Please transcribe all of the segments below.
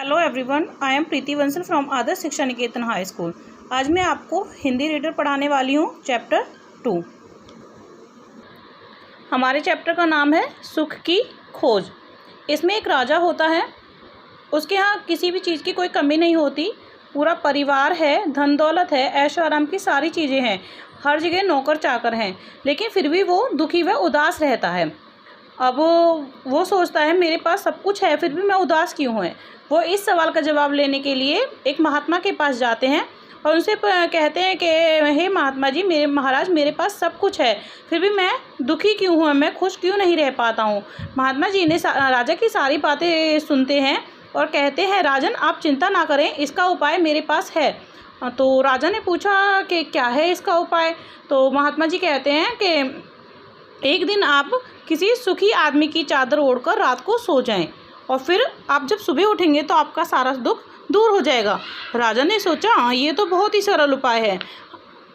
Hello everyone, I am Preeti Bansal from Adarsh Shiksha Niketan high school. आज मैं आपको हिंदी रीडर पढ़ाने वाली हूँ, चैप्टर 2। हमारे चैप्टर का नाम है सुख की खोज। इसमें एक राजा होता है, उसके यहाँ किसी भी चीज़ की कोई कमी नहीं होती। पूरा परिवार है, धन दौलत है, ऐशो आराम की सारी चीज़ें हैं, हर जगह नौकर चाकर हैं, लेकिन फिर भी वो दुखी व उदास रहता है। अब वो सोचता है मेरे पास सब कुछ है, फिर भी मैं उदास क्यों है। वो इस सवाल का जवाब लेने के लिए एक महात्मा के पास जाते हैं और उनसे कहते हैं कि हे महात्मा जी, मेरे महाराज, मेरे पास सब कुछ है, फिर भी मैं दुखी क्यों हूँ, मैं खुश क्यों नहीं रह पाता हूँ। महात्मा जी ने राजा की सारी बातें सुनते हैं और कहते हैं, राजन आप चिंता ना करें, इसका उपाय मेरे पास है। तो राजा ने पूछा कि क्या है इसका उपाय। तो महात्मा जी कहते हैं कि एक दिन आप किसी सुखी आदमी की चादर ओढ़कर रात को सो जाएं और फिर आप जब सुबह उठेंगे तो आपका सारा दुख दूर हो जाएगा। राजा ने सोचा ये तो बहुत ही सरल उपाय है,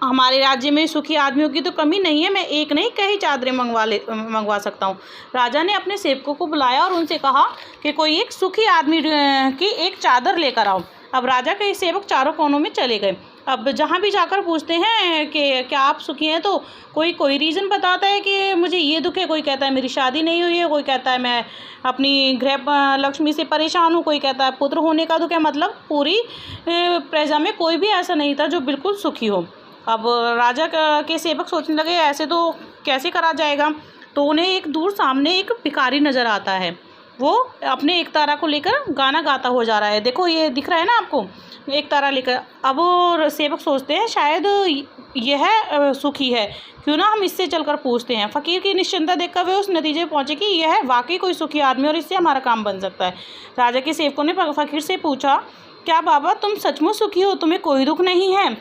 हमारे राज्य में सुखी आदमियों की तो कमी नहीं है, मैं एक नहीं कई चादरें मंगवा सकता हूँ। राजा ने अपने सेवकों को बुलाया और उनसे कहा कि कोई एक सुखी आदमी की एक चादर लेकर आओ। अब राजा के सेवक चारों कोनों में चले गए। अब जहाँ भी जाकर पूछते हैं कि क्या आप सुखी हैं, तो कोई रीज़न बताता है कि मुझे ये दुख है, कोई कहता है मेरी शादी नहीं हुई है, कोई कहता है मैं अपनी गृह लक्ष्मी से परेशान हूँ, कोई कहता है पुत्र होने का दुख है। मतलब पूरी प्रजा में कोई भी ऐसा नहीं था जो बिल्कुल सुखी हो। अब राजा के सेवक सोचने लगे ऐसे तो कैसे करा जाएगा। तो उन्हें एक दूर सामने एक भिखारी नज़र आता है, वो अपने एक तारा को लेकर गाना गाता हो जा रहा है। देखो ये दिख रहा है ना आपको, एक तारा लेकर। अब वो सेवक सोचते हैं शायद यह सुखी है, क्यों ना हम इससे चलकर पूछते हैं। फ़कीर की निश्चिंता देखकर वे उस नतीजे में पहुँचे कि यह वाकई कोई सुखी आदमी और इससे हमारा काम बन सकता है। राजा के सेवकों ने फ़कीर से पूछा, क्या बाबा तुम सचमुच सुखी हो, तुम्हें कोई दुख नहीं है।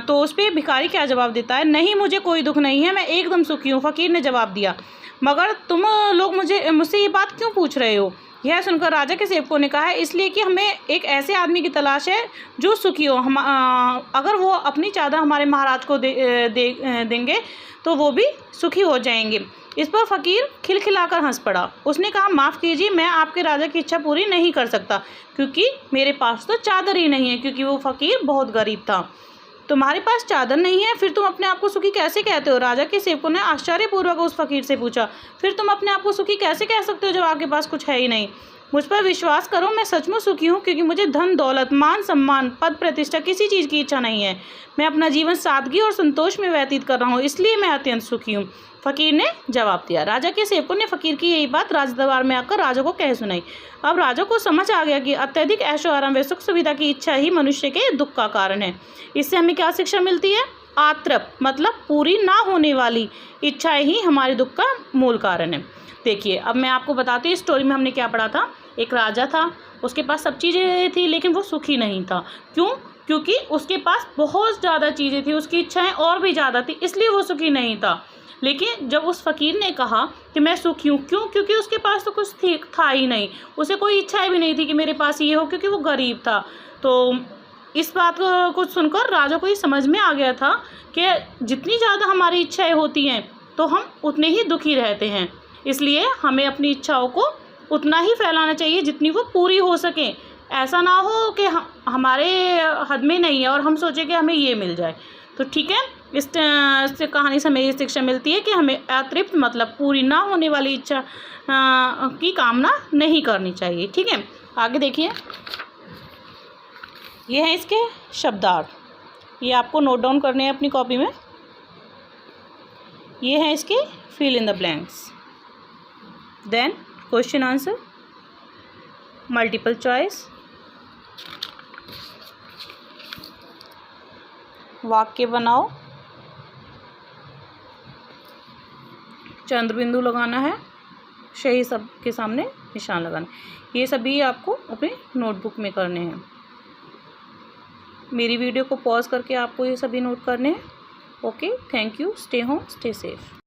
तो उस पर भिखारी क्या जवाब देता है, नहीं मुझे कोई दुख नहीं है, मैं एकदम सुखी हूँ। फ़कीर ने जवाब दिया, मगर तुम लोग मुझसे ये बात क्यों पूछ रहे हो। यह सुनकर राजा के सेवकों ने कहा है, इसलिए कि हमें एक ऐसे आदमी की तलाश है जो सुखी हो। अगर वो अपनी चादर हमारे महाराज को देंगे तो वो भी सुखी हो जाएंगे। इस पर फ़कीर खिलखिलाकर हंस पड़ा। उसने कहा, माफ़ कीजिए, मैं आपके राजा की इच्छा पूरी नहीं कर सकता, क्योंकि मेरे पास तो चादर ही नहीं है। क्योंकि वो फ़कीर बहुत गरीब था। तुम्हारे पास चादर नहीं है, फिर तुम अपने आप को सुखी कैसे कहते हो। राजा के सेवकों ने आश्चर्यपूर्वक उस फ़कीर से पूछा, फिर तुम अपने आप को सुखी कैसे कह सकते हो जब आपके पास कुछ है ही नहीं। मुझ पर विश्वास करो, मैं सचमुच सुखी हूँ, क्योंकि मुझे धन दौलत, मान सम्मान, पद प्रतिष्ठा, किसी चीज़ की इच्छा नहीं है। मैं अपना जीवन सादगी और संतोष में व्यतीत कर रहा हूँ, इसलिए मैं अत्यंत सुखी हूँ। फ़कीर ने जवाब दिया। राजा के सेवकों ने फ़कीर की यही बात राजदरबार में आकर राजा को कह सुनाई। अब राजा को समझ आ गया कि अत्यधिक ऐशो आराम व सुख सुविधा की इच्छा ही मनुष्य के दुख का कारण है। इससे हमें क्या शिक्षा मिलती है, आतृप मतलब पूरी ना होने वाली इच्छाएं ही हमारे दुख का मूल कारण है। देखिए अब मैं आपको बताती हूँ, स्टोरी में हमने क्या पढ़ा था। एक राजा था, उसके पास सब चीज़ें थी, लेकिन वो सुखी नहीं था। क्यों? क्योंकि उसके पास बहुत ज़्यादा चीज़ें थी, उसकी इच्छाएं और भी ज़्यादा थी, इसलिए वो सुखी नहीं था। लेकिन जब उस फ़कीर ने कहा कि मैं सुखी हूँ, क्यों? क्योंकि उसके पास तो कुछ था ही नहीं, उसे कोई इच्छाएं भी नहीं थी कि मेरे पास ये हो, क्योंकि वो गरीब था। तो इस बात को सुनकर राजा को ये समझ में आ गया था कि जितनी ज़्यादा हमारी इच्छाएं होती हैं तो हम उतने ही दुखी रहते हैं। इसलिए हमें अपनी इच्छाओं को उतना ही फैलाना चाहिए जितनी वो पूरी हो सके। ऐसा ना हो कि हमारे हद में नहीं है और हम सोचें कि हमें ये मिल जाए। तो ठीक है, इस कहानी से हमें ये शिक्षा मिलती है कि हमें अतृप्त मतलब पूरी ना होने वाली इच्छा की कामना नहीं करनी चाहिए। ठीक है, आगे देखिए, ये हैं इसके शब्दार्थ, ये आपको नोट डाउन करने हैं अपनी कॉपी में। ये हैं इसके fill in the blanks, then question answer, multiple choice, वाक्य बनाओ, चंद्र बिंदु लगाना है, सही सब के सामने निशान लगाना। ये सभी आपको अपने नोटबुक में करने हैं। मेरी वीडियो को पॉज करके आपको ये सभी नोट करने हैं। Okay, thank you, stay home, stay safe.